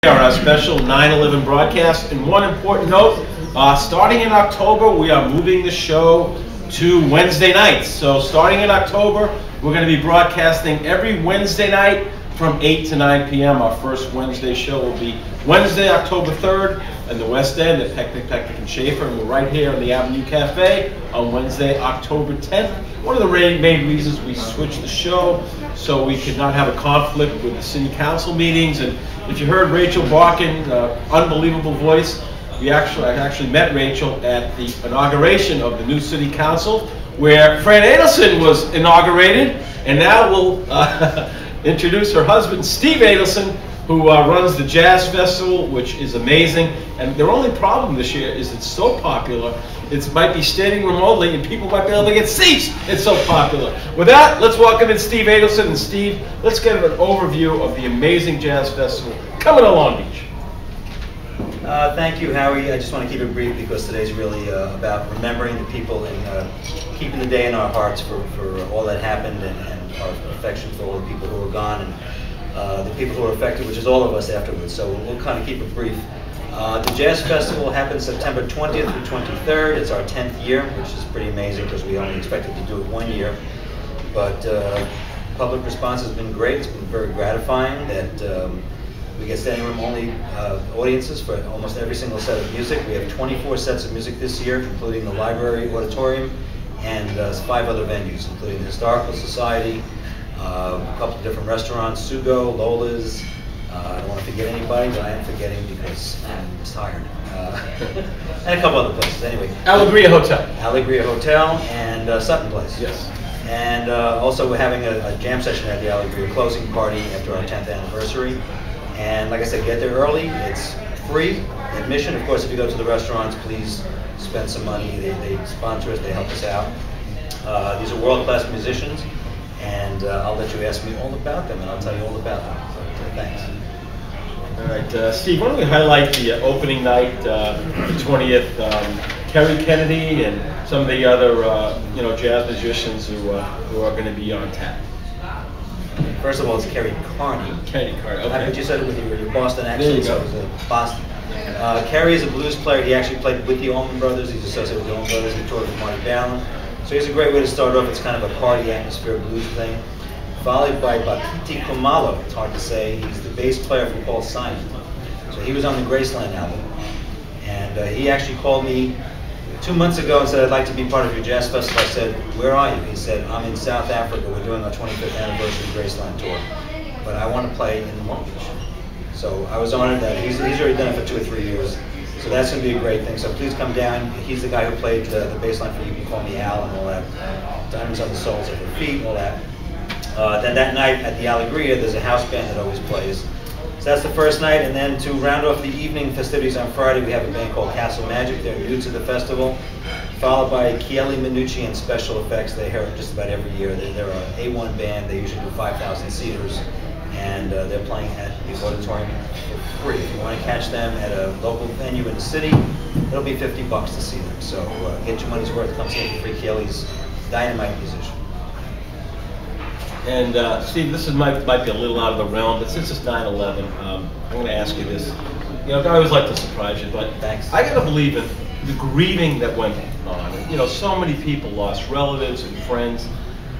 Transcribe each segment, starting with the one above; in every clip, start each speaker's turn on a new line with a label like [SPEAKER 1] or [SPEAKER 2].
[SPEAKER 1] Our special 9/11 broadcast. And one important note, starting in October, we are moving the show to Wednesday nights. So starting in October, we're going to be broadcasting every Wednesday night from 8 to 9 p.m. Our first Wednesday show will be Wednesday, October 3rd in the West End at Pectic and Schaefer. And we're right here in the Avenue Cafe on Wednesday, October 10th. One of the main reasons we switched the show so we could not have a conflict with the city council meetings. And if you heard Rachel Barkin, unbelievable voice, I actually met Rachel at the inauguration of the new city council, where Fran Adelson was inaugurated, and now we'll introduce her husband, Steve Adelson, who runs the Jazz Festival, which is amazing. And their only problem this year is it's so popular, it might be standing remotely and people might be able to get seats. It's so popular. With that, let's welcome in Steve Adelson. And Steve, let's get an overview of the amazing Jazz Festival coming to Long Beach.
[SPEAKER 2] Thank you, Howie. I just want to keep it brief because today's really about remembering the people and keeping the day in our hearts for all that happened and our affection for all the people who are gone and the people who are affected, which is all of us afterwards. So we'll kind of keep it brief. The Jazz Festival happens September 20th through 23rd. It's our 10th year, which is pretty amazing because we only expected to do it 1 year. But public response has been great. It's been very gratifying that we get standing room only audiences for almost every single set of music. We have 24 sets of music this year, including the library auditorium and 5 other venues, including the Historical Society, a couple of different restaurants, Sugo, Lola's. I don't want to forget anybody, but I am forgetting because I'm tired. And a couple other places, anyway.
[SPEAKER 1] Alegria Hotel.
[SPEAKER 2] Alegria Hotel and Sutton Place.
[SPEAKER 1] Yes.
[SPEAKER 2] And also we're having a jam session at the Alegria closing party after our 10th anniversary. And like I said, get there early. It's free admission. Of course, if you go to the restaurants, please spend some money. They sponsor us, they help us out. These are world-class musicians, and I'll let you ask me all about them, and I'll tell you all about them. So thanks.
[SPEAKER 1] All right, Steve, why don't we highlight the opening night, the 20th, Kerry Kennedy and some of the other jazz musicians who are going to be on tap.
[SPEAKER 2] First of all, it's Kerry Carney.
[SPEAKER 1] Kerry Carney, okay.
[SPEAKER 2] I bet you said it with your Boston accent, so it was Boston. Kerry is a blues player. He actually played with the Allman Brothers. He's associated with the Allman Brothers. He toured with Marty Balin. So he's a great way to start off. It's kind of a party atmosphere blues thing. Followed by Bakiti Kumalo. It's hard to say. He's the bass player for Paul Simon. So he was on the Graceland album. And he actually called me 2 months ago and said, I'd like to be part of your jazz festival. I said, where are you? He said, I'm in South Africa. We're doing our 25th anniversary Graceland tour. But I want to play in Long Beach. So I was honored that he's already done it for 2 or 3 years. So that's going to be a great thing. So please come down. He's the guy who played the bass line for You Can Call Me Al and all that. Diamonds on the Soles of Her Feet and all that. Then that night at the Alegria, there's a house band that always plays. So that's the first night, and then to round off the evening festivities on Friday, we have a band called Castle Magic. They're new to the festival, followed by Chieli Minucci and Special Effects. They hear just about every year. They're an A1 band. They usually do 5,000 seaters, and they're playing at the auditorium for free. If you want to catch them at a local venue in the city, it'll be $50 to see them. So get your money's worth. Come see them for free. Chieli's dynamite musician.
[SPEAKER 1] And Steve, this might be a little out of the realm, but since it's 9/11, I'm going to ask you this. I always like to surprise you, but
[SPEAKER 2] thanks.
[SPEAKER 1] I got to believe in the grieving that went on. And, so many people lost relatives and friends.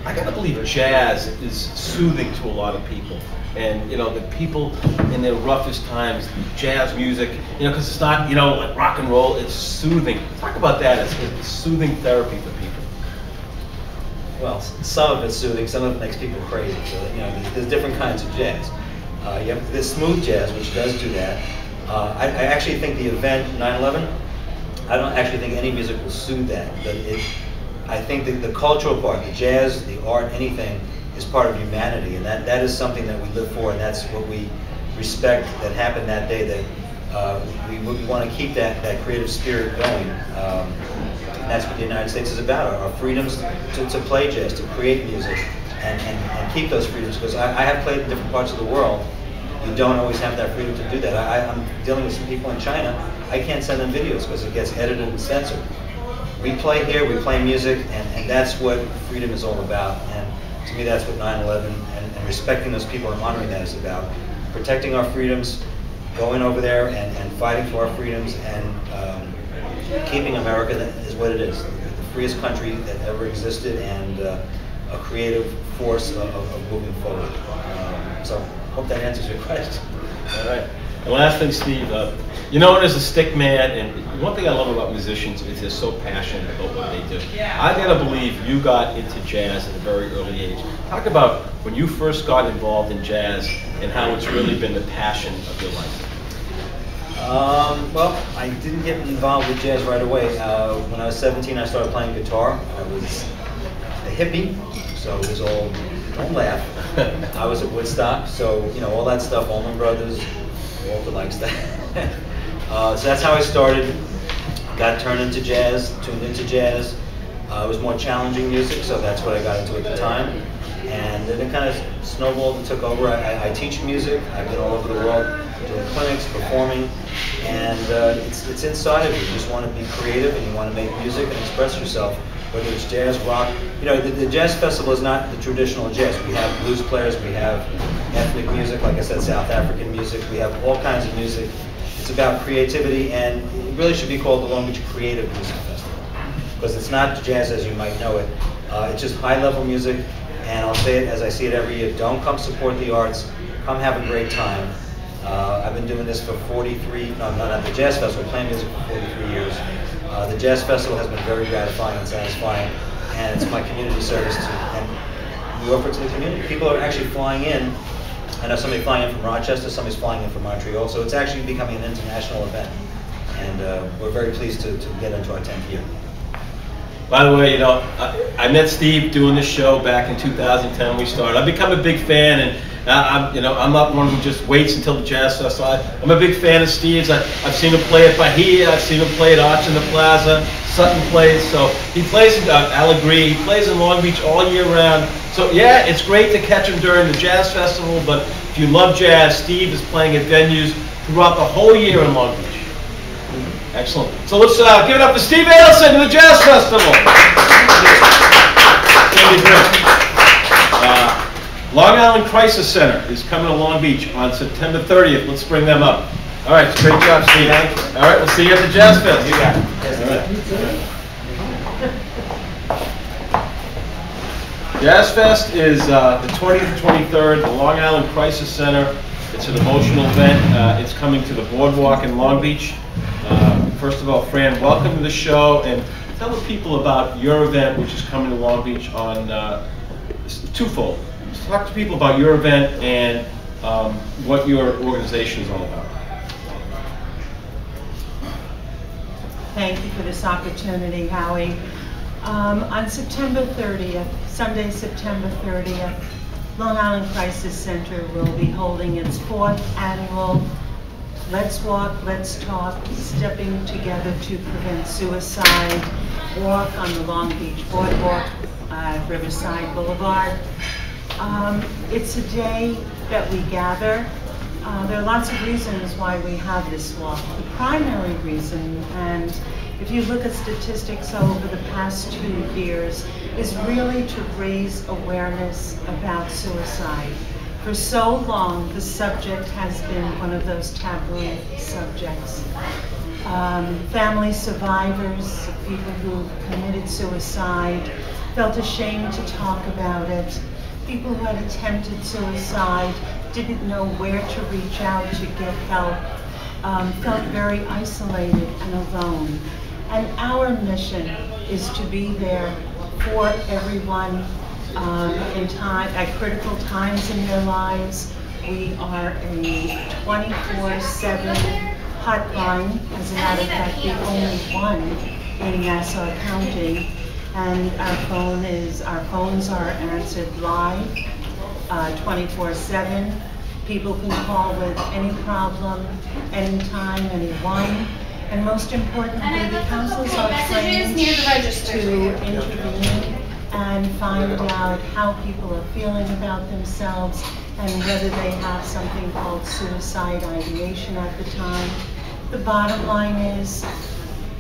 [SPEAKER 1] I got to believe jazz is soothing to a lot of people. And the people in their roughest times, jazz music, because it's not like rock and roll. It's soothing. Talk about that. It's soothing therapy for people.
[SPEAKER 2] Well, some of it's soothing, some of it makes people crazy. So, there's different kinds of jazz. You have this smooth jazz, which does do that. I actually think the event 9/11, I don't actually think any music will soothe that. But I think that the cultural part, the jazz, the art, anything, is part of humanity, and that is something that we live for, and that's what we respect that happened that day. That we want to keep that creative spirit going. And that's what the United States is about, our freedoms to play jazz, to create music, and keep those freedoms. Because I have played in different parts of the world. You don't always have that freedom to do that. I'm dealing with some people in China. I can't send them videos because it gets edited and censored. We play here, we play music, and that's what freedom is all about. And to me, that's what 9/11 and respecting those people and honoring that is about. Protecting our freedoms, going over there and fighting for our freedoms and keeping America is what it is, the freest country that ever existed, and a creative force of moving forward. So hope that answers your question.
[SPEAKER 1] All right. And last thing, Steve, you're known as a stick man, and one thing I love about musicians is they're so passionate about what they do. I gotta believe you got into jazz at a very early age. Talk about when you first got involved in jazz and how it's really been the passion of your life.
[SPEAKER 2] Well, I didn't get involved with jazz right away. When I was 17, I started playing guitar. I was a hippie, so it was all, don't laugh. I was at Woodstock, so, you know, all that stuff, Allman Brothers, Walter likes that. So that's how I started. Got turned into jazz, tuned into jazz. It was more challenging music, so that's what I got into at the time. And then it kind of snowballed and took over. I teach music. I've been all over the world doing clinics, performing, and it's inside of you. You just want to be creative and you want to make music and express yourself, whether it's jazz, rock. You know, the Jazz Festival is not the traditional jazz. We have blues players, we have ethnic music, like I said, South African music. We have all kinds of music. It's about creativity, and it really should be called the Long Beach Creative Music Festival, because it's not jazz as you might know it. It's just high-level music, and I'll say it as I see it every year. Don't come support the arts. Come have a great time. I've been doing this for 43, no, not at the Jazz Festival, playing music for 43 years. The Jazz Festival has been very gratifying and satisfying, and it's my community service too. And we offer it to the community. People are actually flying in. I know somebody flying in from Rochester, somebody's flying in from Montreal, so it's actually becoming an international event. And we're very pleased to get into our 10th year.
[SPEAKER 1] By the way, you know, I met Steve doing this show back in 2010 when we started. I've become a big fan, and I'm not one who just waits until the Jazz Festival. I'm a big fan of Steve's. I've seen him play at Bahia. I've seen him play at Arch in the Plaza. Sutton plays, so he plays at Allegri. He plays in Long Beach all year round. So yeah, it's great to catch him during the Jazz Festival, but if you love jazz, Steve is playing at venues throughout the whole year in Long Beach. Excellent. So let's give it up for Steve Adelson and the Jazz Festival. Long Island Crisis Center is coming to Long Beach on September 30th. Let's bring them up. All right, great job, Steve. All right, we'll see you at the Jazz Fest. You got it. Jazz Fest is the 20th and 23rd, the Long Island Crisis Center. It's an emotional event. It's coming to the Boardwalk in Long Beach. First of all, Fran, welcome to the show, and tell the people about your event, which is coming to Long Beach on twofold. Talk to people about your event and what your organization is all about.
[SPEAKER 3] Thank you for this opportunity, Howie. On September 30th, Sunday, September 30th, Long Island Crisis Center will be holding its 4th annual Let's Walk, Let's Talk, Stepping Together to Prevent Suicide walk on the Long Beach Boardwalk, Riverside Boulevard. It's a day that we gather. There are lots of reasons why we have this walk. The primary reason, and if you look at statistics over the past 2 years, is really to raise awareness about suicide. For so long, the subject has been one of those taboo subjects. Family survivors, people who committed suicide, felt ashamed to talk about it. People who had attempted suicide didn't know where to reach out to get help, felt very isolated and alone. And our mission is to be there for everyone at critical times in their lives. We are a 24/7 hotline. As a matter of fact, the only one in Nassau County. And our phones are answered live, 24/7. People can call with any problem, anytime, anyone. And most importantly, the counselors are trained to intervene and find out how people are feeling about themselves and whether they have something called suicide ideation at the time. The bottom line is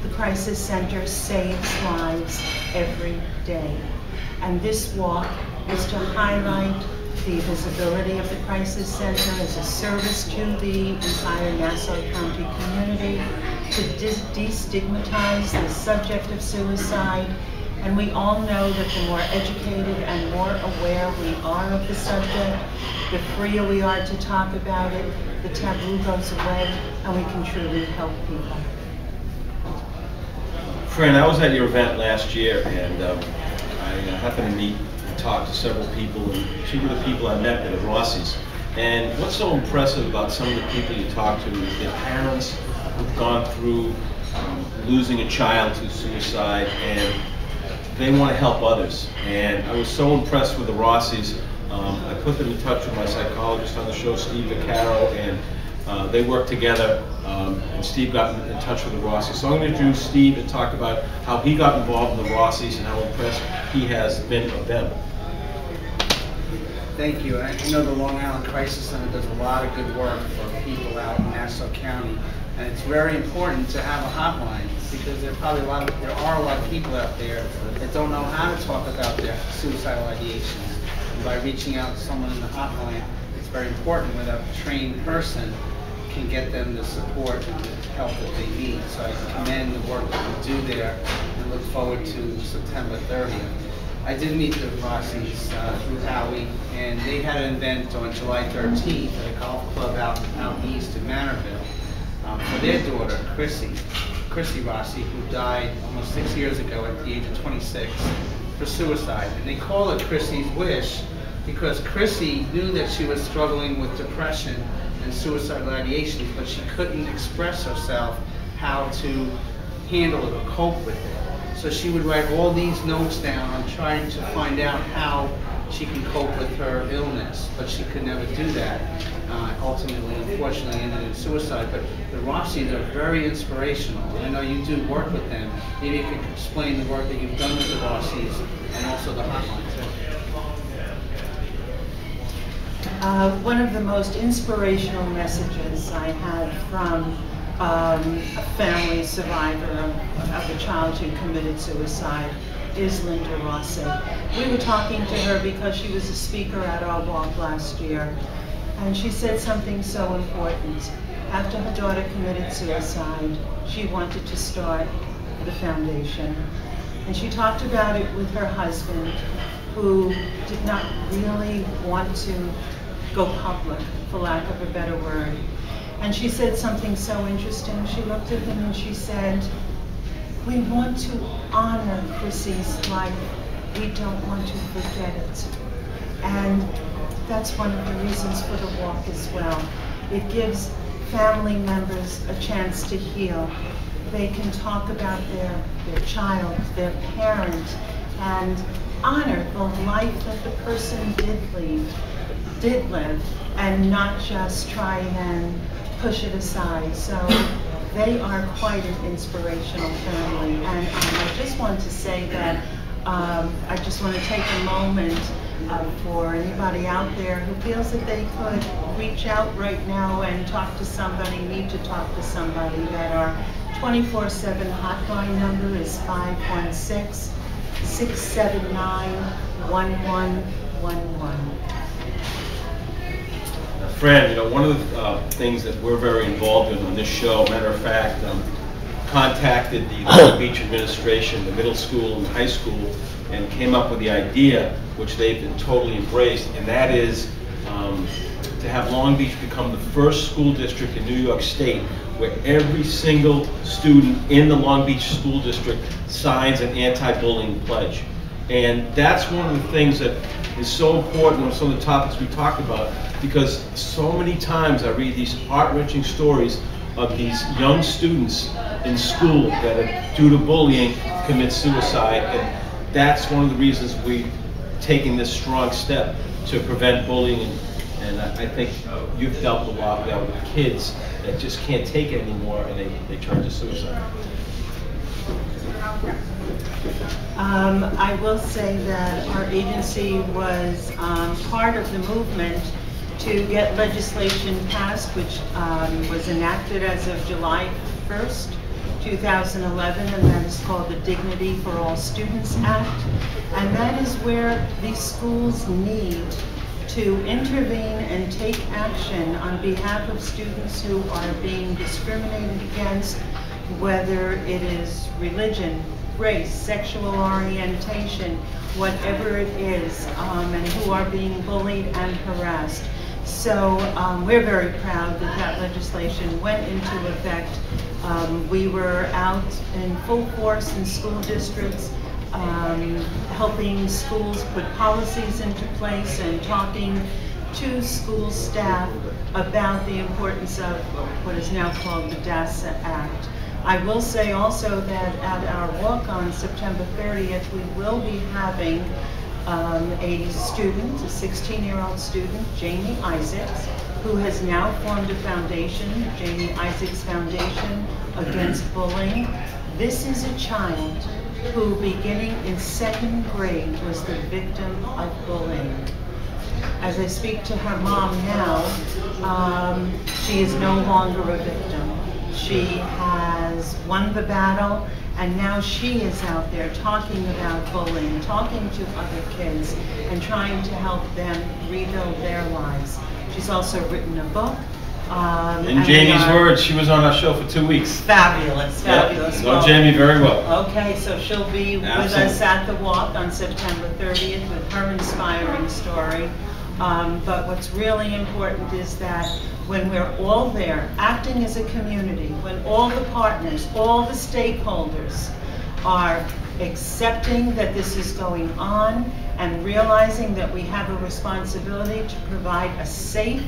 [SPEAKER 3] the Crisis Center saves lives every day. And this walk is to highlight the visibility of the Crisis Center as a service to the entire Nassau County community, to destigmatize the subject of suicide. And we all know that the more educated and more aware we are of the subject, the freer we are to talk about it, the taboo goes away, and we can truly help people.
[SPEAKER 1] Fran, I was at your event last year, and I happened to meet and talk to several people, and two of the people I met were the Rossies. And what's so impressive about some of the people you talk to is their parents who've gone through losing a child to suicide, and they want to help others. And I was so impressed with the Rossies. I put them in touch with my psychologist on the show, Steve Vaccaro, and they worked together, and Steve got in touch with the Rossies. So I'm going to introduce Steve and talk about how he got involved in the Rossies and how impressed he has been of them.
[SPEAKER 4] Thank you. I know the Long Island Crisis Center does a lot of good work for people out in Nassau County, and it's very important to have a hotline because there are a lot of people out there that don't know how to talk about their suicidal ideations. And by reaching out to someone in the hotline, it's very important that a trained person can get them the support and the help that they need. So I commend the work that you do there and look forward to September 30th. I did meet the Rossies through Howie, and they had an event on July 13th at a golf club out east in Manorville for their daughter, Chrissy Rossi, who died almost 6 years ago at the age of 26 for suicide. And they call it Chrissy's Wish because Chrissy knew that she was struggling with depression and suicidal ideations, but she couldn't express herself how to handle it or cope with it. So she would write all these notes down trying to find out how she can cope with her illness, but she could never do that. Ultimately, unfortunately, ended in suicide. But the Rossies are very inspirational. I know you do work with them. Maybe you could explain the work that you've done with the Rossies and also the hotline too.
[SPEAKER 3] One of the most inspirational messages I had from a family survivor of a child who committed suicide is Linda Rossi. We were talking to her because she was a speaker at our walk last year, and she said something so important. After her daughter committed suicide, she wanted to start the foundation. And she talked about it with her husband, who did not really want to go public, for lack of a better word. And she said something so interesting. She looked at him and she said, "We want to honor Chrissy's life. We don't want to forget it." And that's one of the reasons for the walk as well. It gives family members a chance to heal. They can talk about their child, their parent, and honor the life that the person did live, and not just try and push it aside. So they are quite an inspirational family. And I just want to say that I just want to take a moment for anybody out there who feels that they could reach out right now and talk to somebody, need to talk to somebody, that our 24/7 hotline number is 516-679-1111.
[SPEAKER 1] Fran, you know, one of the things that we're very involved in on this show, matter of fact, contacted the Long Beach administration, the middle school and high school, and came up with the idea, which they've been totally embraced, and that is to have Long Beach become the first school district in New York State where every single student in the Long Beach school district signs an anti-bullying pledge. And that's one of the things that is so important on some of the topics we talked about, because so many times I read these heart-wrenching stories of these young students in school that, due to bullying, commit suicide. And that's one of the reasons we're taking this strong step to prevent bullying. And I think you've dealt a lot with kids that just can't take it anymore, and they turn to suicide.
[SPEAKER 3] I will say that our agency was part of the movement to get legislation passed, which was enacted as of July 1st, 2011, and that is called the Dignity for All Students Act. And that is where these schools need to intervene and take action on behalf of students who are being discriminated against, whether it is religion, race, sexual orientation, whatever it is, and who are being bullied and harassed. So we're very proud that that legislation went into effect. We were out in full force in school districts, helping schools put policies into place and talking to school staff about the importance of what is now called the DASA Act. I will say also that at our walk on September 30th, we will be having a student, a 16-year-old student, Jamie Isaacs, who has now formed a foundation, Jamie Isaacs Foundation Against Bullying. This is a child who, beginning in 2nd grade, was the victim of bullying. As I speak to her mom now, she is no longer a victim. She has won the battle, and now she is out there talking about bullying, talking to other kids, and trying to help them rebuild their lives. She's also written a book.
[SPEAKER 1] In Jamie's words, she was on our show for 2 weeks.
[SPEAKER 3] Fabulous, fabulous.
[SPEAKER 1] Yep. Know Jamie very well.
[SPEAKER 3] Okay, so she'll be with us at the walk on September 30th with her inspiring story. But what's really important is that when we're all there, acting as a community, when all the partners, all the stakeholders are accepting that this is going on and realizing that we have a responsibility to provide a safe,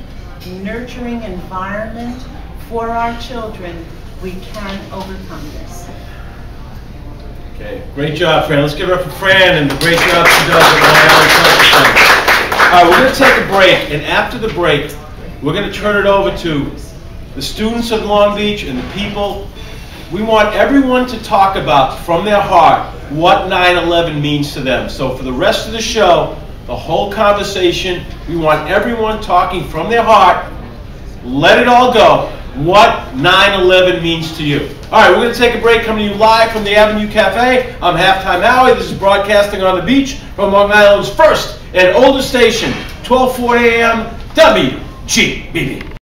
[SPEAKER 3] nurturing environment for our children, we can overcome this.
[SPEAKER 1] Okay, great job, Fran. Let's give it up for Fran and the great job she does at the Long Island Culture Center. All right, we're going to take a break, and after the break, we're going to turn it over to the students of Long Beach and the people. We want everyone to talk about, from their heart, what 9/11 means to them. So for the rest of the show, the whole conversation, we want everyone talking from their heart, let it all go, what 9/11 means to you. All right, we're going to take a break, coming to you live from the Avenue Cafe. I'm Halftime Howie. This is broadcasting on the beach from Long Island's first and oldest station, 1240 AM, WGBB.